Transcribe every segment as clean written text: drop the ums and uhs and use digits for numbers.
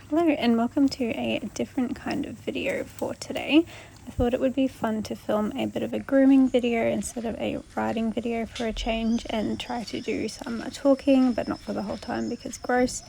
Hello and welcome to a different kind of video for today. I thought it would be fun to film a bit of a grooming video instead of a riding video for a change, and try to do some talking, but not for the whole time because gross.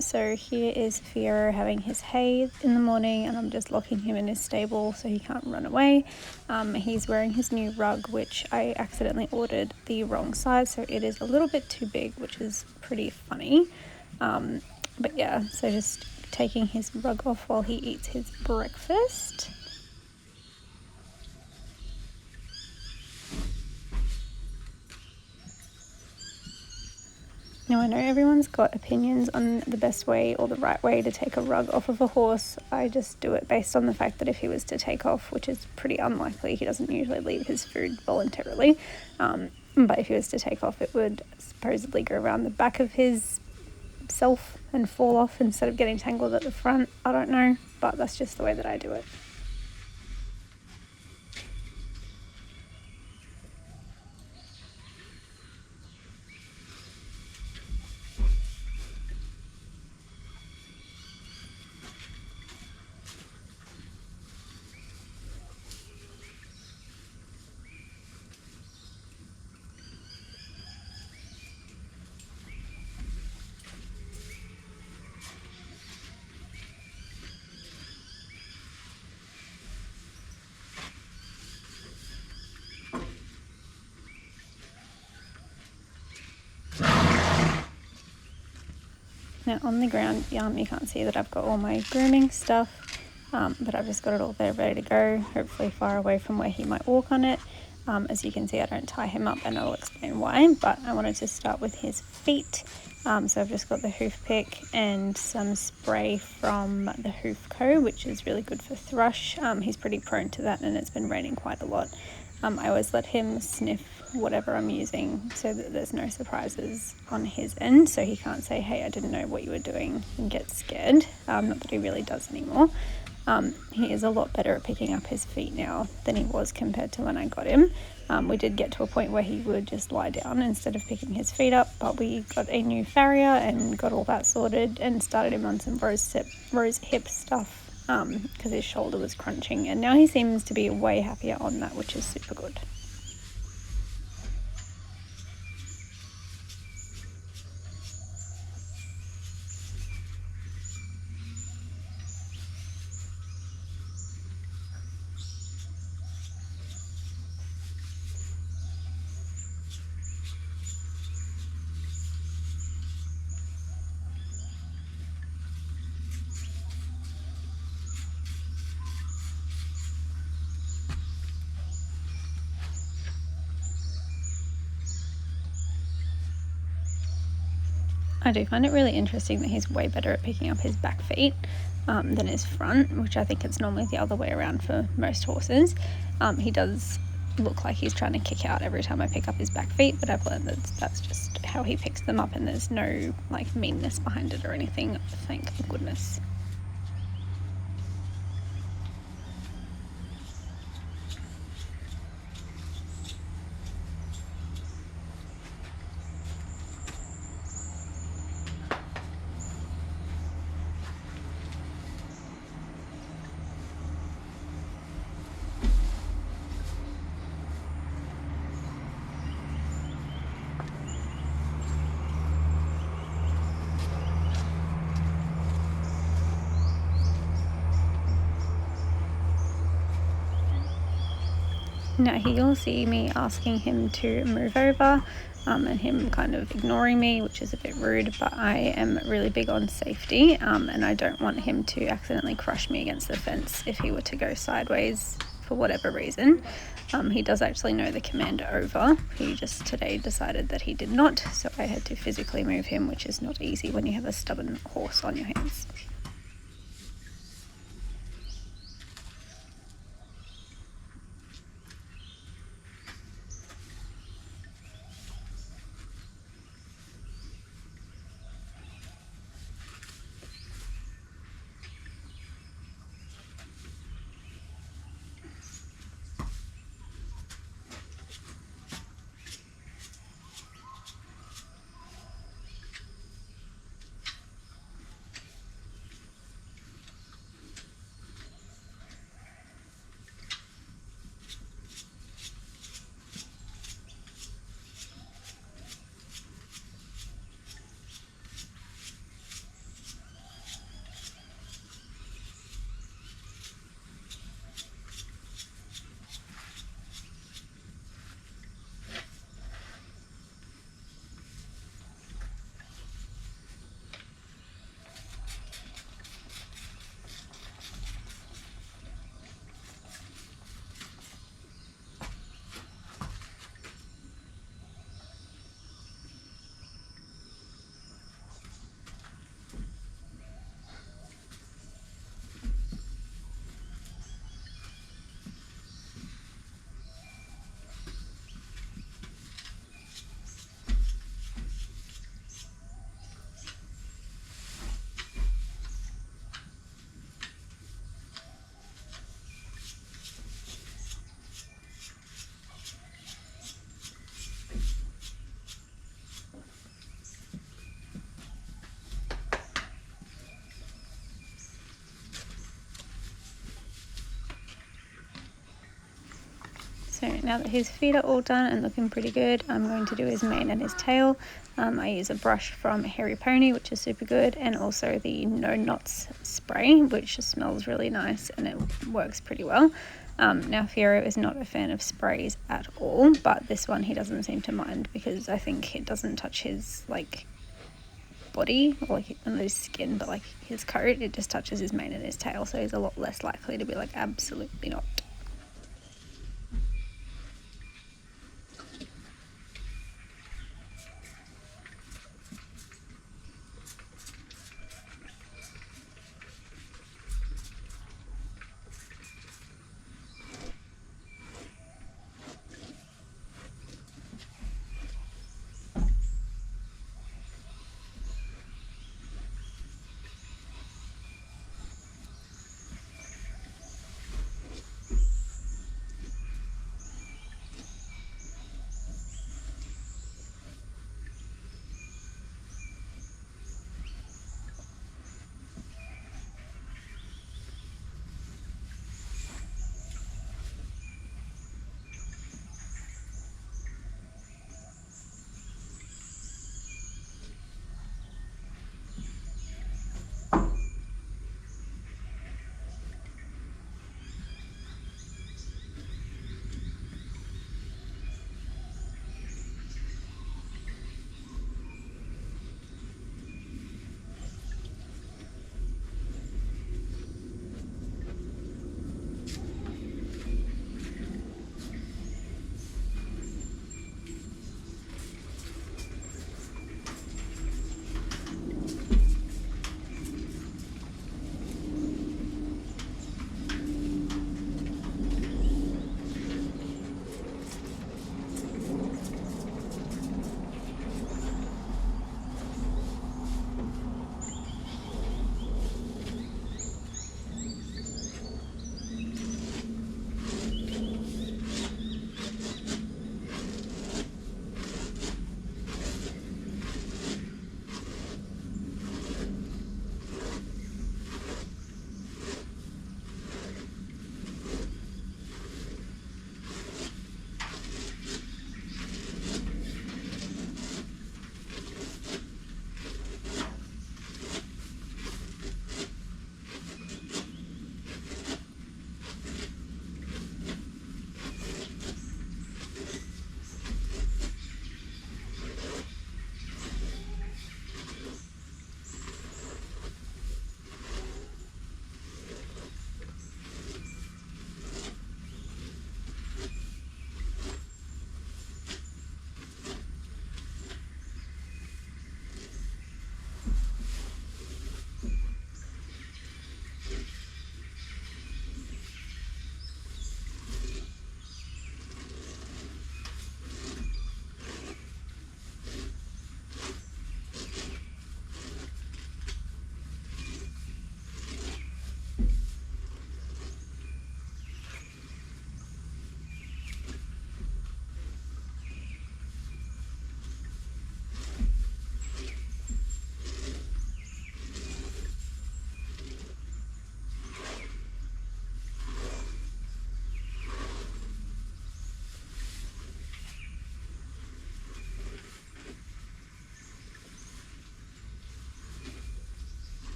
So here is Fiero having his hay in the morning, and I'm just locking him in his stable so he can't run away. He's wearing his new rug, which I accidentally ordered the wrong size, so it is a little bit too big, which is pretty funny. But yeah, so just taking his rug off while he eats his breakfast. Now, I know everyone's got opinions on the best way or the right way to take a rug off of a horse. I just do it based on the fact that if he was to take off, which is pretty unlikely, he doesn't usually leave his food voluntarily, but if he was to take off, it would supposedly go around the back of his self and fall off instead of getting tangled at the front. I don't know, but that's just the way that I do it. Now on the ground, you can't see that I've got all my grooming stuff, but I've just got it all there ready to go, hopefully far away from where he might walk on it. As you can see, I don't tie him up, and I'll explain why, but I wanted to start with his feet. So I've just got the hoof pick and some spray from the Hoof Co, which is really good for thrush. He's pretty prone to that, and it's been raining quite a lot. I always let him sniff whatever I'm using so that there's no surprises on his end, so he can't say, hey, I didn't know what you were doing, and get scared. Not that he really does anymore. He is a lot better at picking up his feet now than he was compared to when I got him. We did get to a point where he would just lie down instead of picking his feet up, but we got a new farrier and got all that sorted and started him on some rose hip stuff because his shoulder was crunching, and now he seems to be way happier on that, which is super good. I do find it really interesting that he's way better at picking up his back feet than his front, which I think it's normally the other way around for most horses. He does look like he's trying to kick out every time I pick up his back feet, but I've learned that that's just how he picks them up, and there's no like meanness behind it or anything, thank goodness. Now you'll see me asking him to move over and him kind of ignoring me, which is a bit rude, but I am really big on safety and I don't want him to accidentally crush me against the fence if he were to go sideways for whatever reason. He does actually know the command over. He just today decided that he did not, so I had to physically move him, which is not easy when you have a stubborn horse on your hands. So now that his feet are all done and looking pretty good, I'm going to do his mane and his tail. I use a brush from Hairy Pony, which is super good, and also the No Knots spray, which smells really nice and it works pretty well. Now Fiero is not a fan of sprays at all, but this one he doesn't seem to mind because I think it doesn't touch his like body or like on his skin, but like his coat, it just touches his mane and his tail, so he's a lot less likely to be like absolutely not.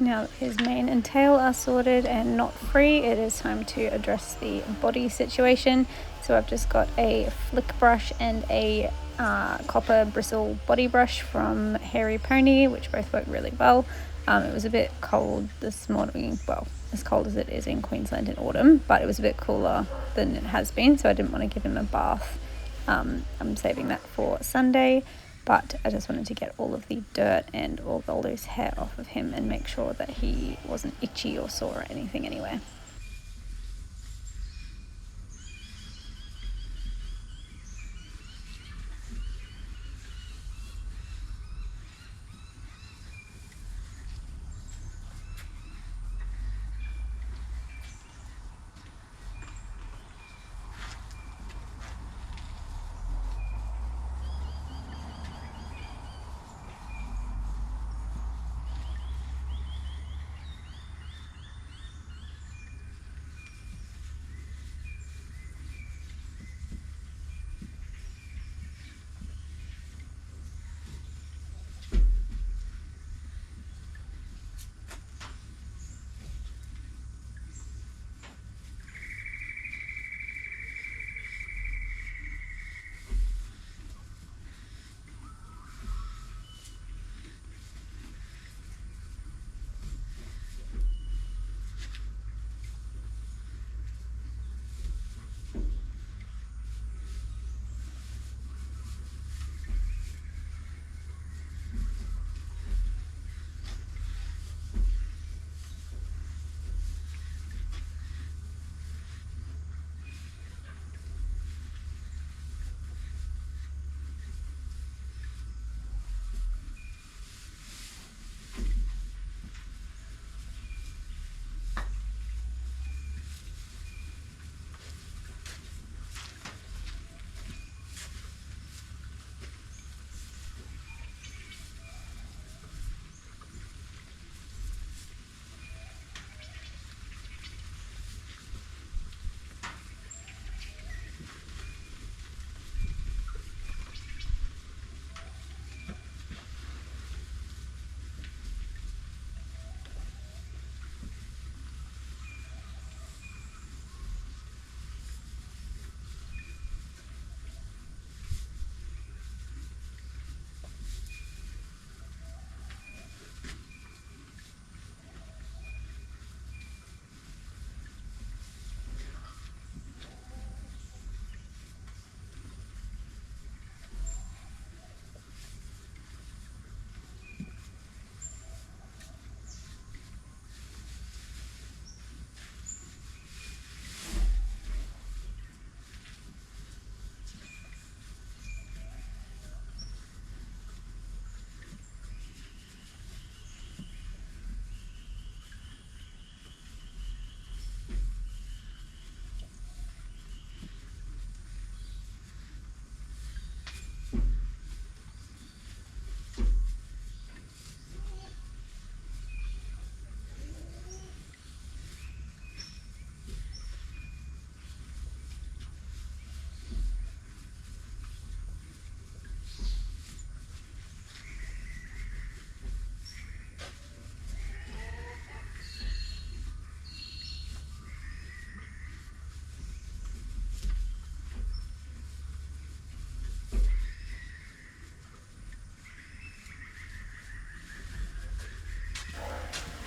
Now that his mane and tail are sorted and not free, it is time to address the body situation. So I've just got a flick brush and a copper bristle body brush from Hairy Pony, which both work really well. It was a bit cold this morning, well, as cold as it is in Queensland in autumn, but it was a bit cooler than it has been, so I didn't want to give him a bath. I'm saving that for Sunday. But I just wanted to get all of the dirt and all the loose hair off of him and make sure that he wasn't itchy or sore or anything anywhere.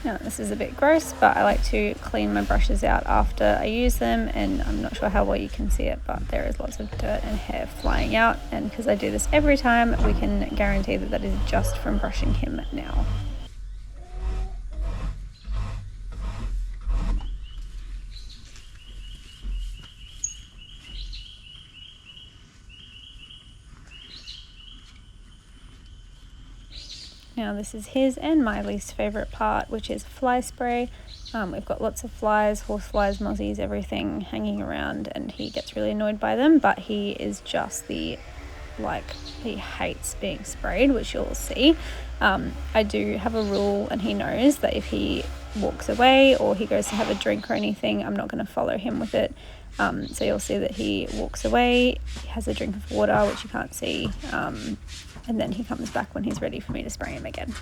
Now this is a bit gross, but I like to clean my brushes out after I use them, and I'm not sure how well you can see it, but there is lots of dirt and hair flying out, and because I do this every time, we can guarantee that that is just from brushing him now. Now this is his and my least favourite part, which is fly spray. We've got lots of flies, horseflies, mozzies, everything hanging around, and he gets really annoyed by them, but he is just he hates being sprayed, which you'll see. I do have a rule, and he knows that if he walks away or he goes to have a drink or anything, I'm not going to follow him with it. So you'll see that he walks away, he has a drink of water, which you can't see, and then he comes back when he's ready for me to spray him again.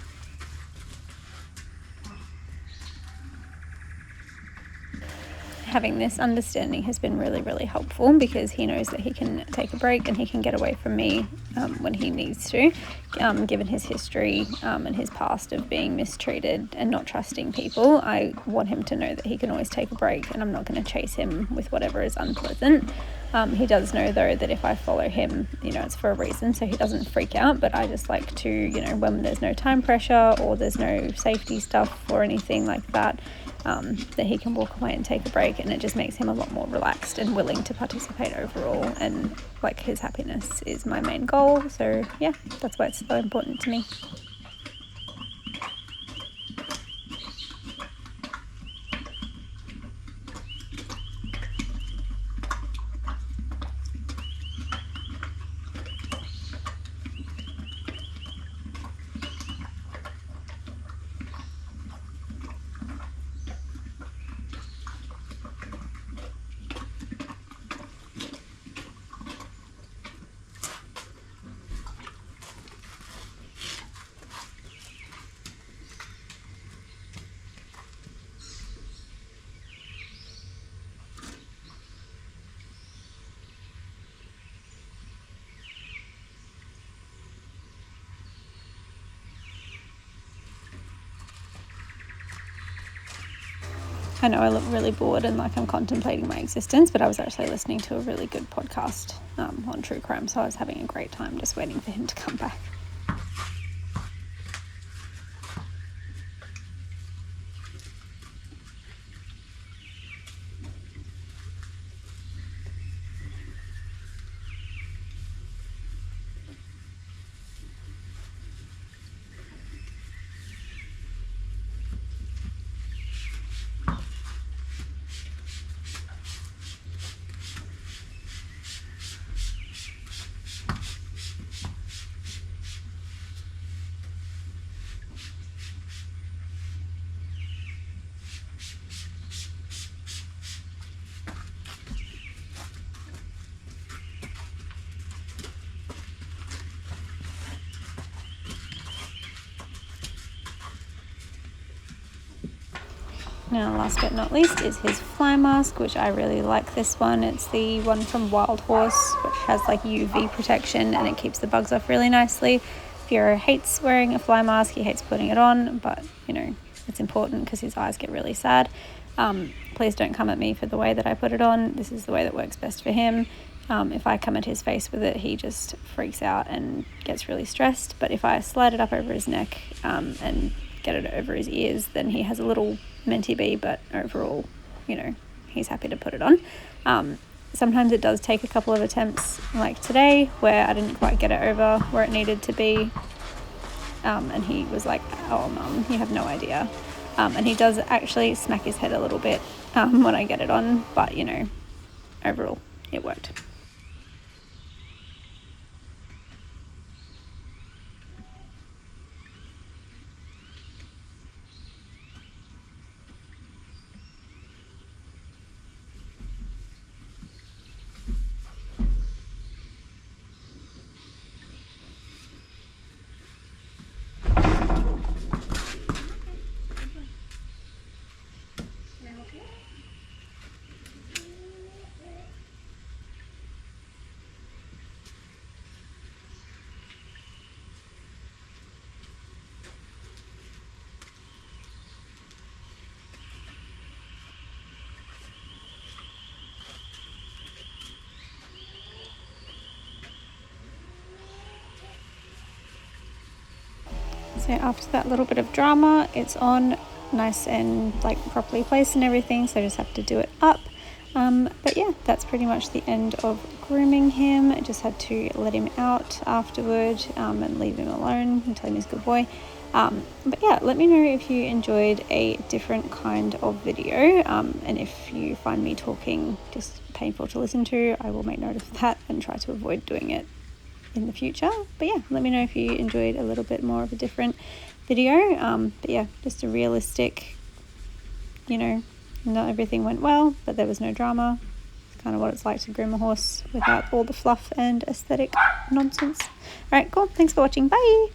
having this understanding has been really, really helpful, because he knows that he can take a break and he can get away from me when he needs to, given his history and his past of being mistreated and not trusting people. I want him to know that he can always take a break, and I'm not going to chase him with whatever is unpleasant. He does know, though, that if I follow him, it's for a reason, so he doesn't freak out. But I just like to, when there's no time pressure or there's no safety stuff or anything like that, that he can walk away and take a break, and it just makes him a lot more relaxed and willing to participate overall. And like, his happiness is my main goal. So yeah, that's why it's so important to me. I know I look really bored and like I'm contemplating my existence, but I was actually listening to a really good podcast on true crime, so I was having a great time just waiting for him to come back. Now, last but not least is his fly mask, which I really like this one. It's the one from Wild Horse, which has like UV protection and it keeps the bugs off really nicely. Fiora hates wearing a fly mask, he hates putting it on, but it's important because his eyes get really sad. Please don't come at me for the way that I put it on. This is the way that works best for him. If I come at his face with it, he just freaks out and gets really stressed. But if I slide it up over his neck and get it over his ears, then he has a little mentee bee, but overall, he's happy to put it on. Sometimes it does take a couple of attempts, like today, where I didn't quite get it over where it needed to be. And he was like, "Oh, Mum, you have no idea." And he does actually smack his head a little bit when I get it on, but, overall, it worked. So after that little bit of drama, it's on, nice and like properly placed and everything, so I just have to do it up. But yeah, that's pretty much the end of grooming him. I just had to let him out afterward and leave him alone and tell him he's a good boy. But yeah, let me know if you enjoyed a different kind of video, and if you find me talking just painful to listen to, I will make note of that and try to avoid doing it in the future. But yeah, let me know if you enjoyed a little bit more of a different video. But yeah, just a realistic, not everything went well, but there was no drama. It's kind of what it's like to groom a horse without all the fluff and aesthetic nonsense. All right, cool. Thanks for watching. Bye.